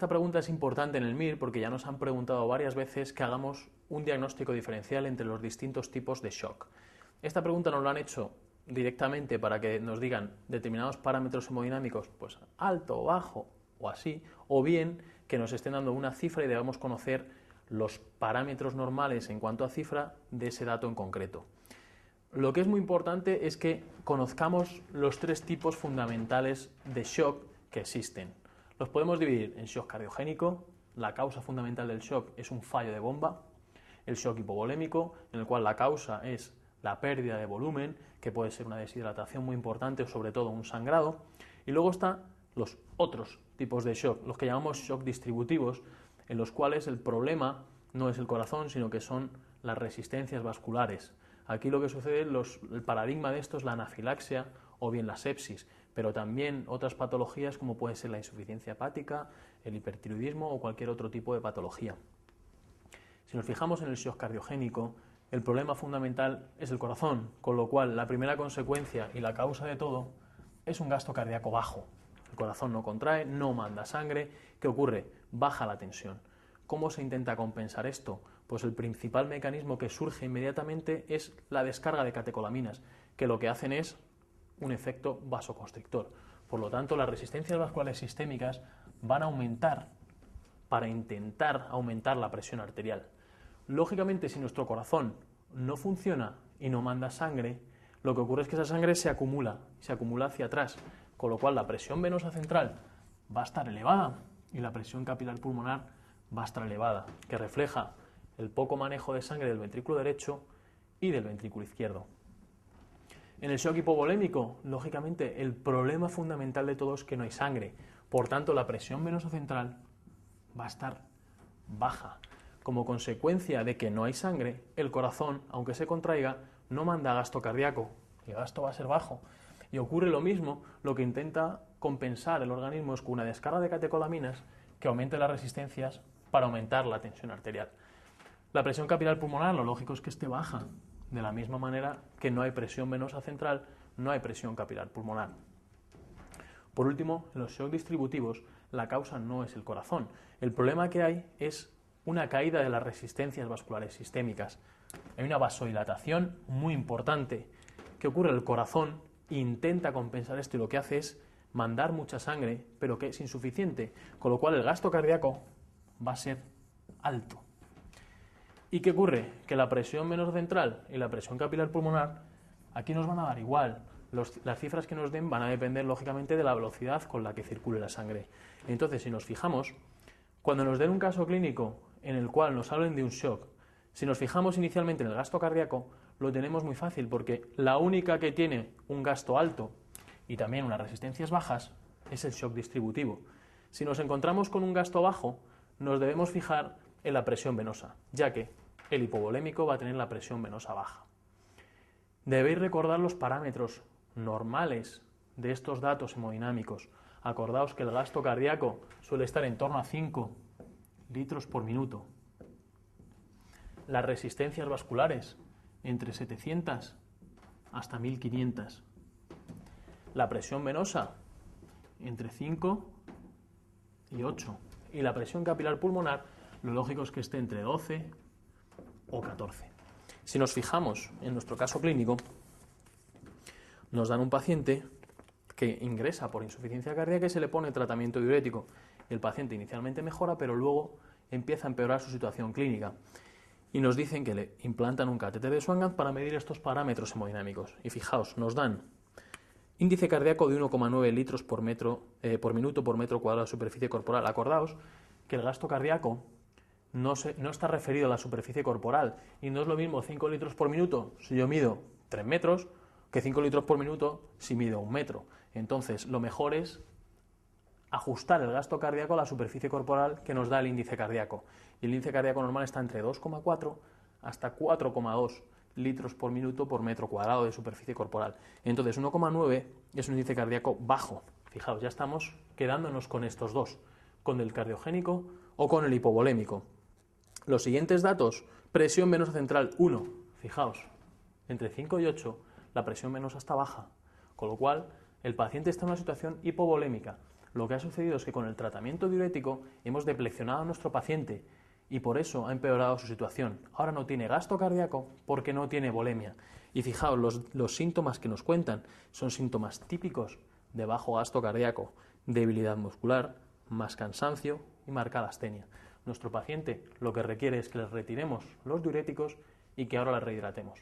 Esta pregunta es importante en el MIR porque ya nos han preguntado varias veces que hagamos un diagnóstico diferencial entre los distintos tipos de shock. Esta pregunta nos lo han hecho directamente para que nos digan determinados parámetros hemodinámicos, pues alto o bajo o así, o bien que nos estén dando una cifra y debamos conocer los parámetros normales en cuanto a cifra de ese dato en concreto. Lo que es muy importante es que conozcamos los tres tipos fundamentales de shock que existen. Los podemos dividir en shock cardiogénico, la causa fundamental del shock es un fallo de bomba, el shock hipovolémico, en el cual la causa es la pérdida de volumen, que puede ser una deshidratación muy importante o sobre todo un sangrado, y luego están los otros tipos de shock, los que llamamos shock distributivos, en los cuales el problema no es el corazón, sino que son las resistencias vasculares. Aquí lo que sucede, el paradigma de esto es la anafilaxia o bien la sepsis, pero también otras patologías como puede ser la insuficiencia hepática, el hipertiroidismo o cualquier otro tipo de patología. Si nos fijamos en el shock cardiogénico, el problema fundamental es el corazón, con lo cual la primera consecuencia y la causa de todo es un gasto cardíaco bajo. El corazón no contrae, no manda sangre. ¿Qué ocurre? Baja la tensión. ¿Cómo se intenta compensar esto? Pues el principal mecanismo que surge inmediatamente es la descarga de catecolaminas, que lo que hacen es un efecto vasoconstrictor. Por lo tanto, las resistencias vasculares sistémicas van a aumentar para intentar aumentar la presión arterial. Lógicamente, si nuestro corazón no funciona y no manda sangre, lo que ocurre es que esa sangre se acumula hacia atrás, con lo cual la presión venosa central va a estar elevada y la presión capilar pulmonar va a estar elevada, que refleja el poco manejo de sangre del ventrículo derecho y del ventrículo izquierdo. En el shock hipovolémico, lógicamente, el problema fundamental de todo es que no hay sangre, por tanto la presión venosa central va a estar baja. Como consecuencia de que no hay sangre, el corazón, aunque se contraiga, no manda gasto cardíaco, el gasto va a ser bajo. Y ocurre lo mismo, lo que intenta compensar el organismo es con una descarga de catecolaminas que aumente las resistencias para aumentar la tensión arterial. La presión capilar pulmonar, lo lógico es que esté baja, de la misma manera que no hay presión venosa central, no hay presión capilar pulmonar. Por último, en los shock distributivos, la causa no es el corazón. El problema que hay es una caída de las resistencias vasculares sistémicas. Hay una vasodilatación muy importante. ¿Qué ocurre? El corazón intenta compensar esto y lo que hace es mandar mucha sangre, pero que es insuficiente, con lo cual el gasto cardíaco va a ser alto. ¿Y qué ocurre? Que la presión venosa central y la presión capilar pulmonar aquí nos van a dar igual. Las cifras que nos den van a depender lógicamente de la velocidad con la que circule la sangre. Entonces, si nos fijamos, cuando nos den un caso clínico en el cual nos hablen de un shock, si nos fijamos inicialmente en el gasto cardíaco, lo tenemos muy fácil porque la única que tiene un gasto alto y también unas resistencias bajas es el shock distributivo. Si nos encontramos con un gasto bajo, nos debemos fijar en la presión venosa, ya que el hipovolémico va a tener la presión venosa baja. Debéis recordar los parámetros normales de estos datos hemodinámicos. Acordaos que el gasto cardíaco suele estar en torno a 5 litros por minuto. Las resistencias vasculares entre 700 hasta 1500. La presión venosa entre 5 y 8. Y la presión capilar pulmonar, lo lógico es que esté entre 12 o 14. Si nos fijamos en nuestro caso clínico, nos dan un paciente que ingresa por insuficiencia cardíaca y se le pone tratamiento diurético. El paciente inicialmente mejora, pero luego empieza a empeorar su situación clínica. Y nos dicen que le implantan un catéter de Swan-Ganz para medir estos parámetros hemodinámicos. Y fijaos, nos dan índice cardíaco de 1,9 litros por minuto por metro cuadrado de superficie corporal. Acordaos que el gasto cardíaco no está referido a la superficie corporal y no es lo mismo 5 litros por minuto si yo mido 3 metros que 5 litros por minuto si mido 1 metro. Entonces, lo mejor es ajustar el gasto cardíaco a la superficie corporal que nos da el índice cardíaco. Y el índice cardíaco normal está entre 2,4 hasta 4,2 litros por minuto por metro cuadrado de superficie corporal. Entonces, 1,9 es un índice cardíaco bajo. Fijaos, ya estamos quedándonos con estos dos, con el cardiogénico o con el hipovolémico. Los siguientes datos, presión venosa central 1, fijaos, entre 5 y 8 la presión venosa está baja, con lo cual el paciente está en una situación hipovolémica. Lo que ha sucedido es que con el tratamiento diurético hemos depleccionado a nuestro paciente y por eso ha empeorado su situación. Ahora no tiene gasto cardíaco porque no tiene volemia. Y fijaos, los síntomas que nos cuentan son síntomas típicos de bajo gasto cardíaco, debilidad muscular, más cansancio y marcada astenia. Nuestro paciente lo que requiere es que le retiremos los diuréticos y que ahora le rehidratemos.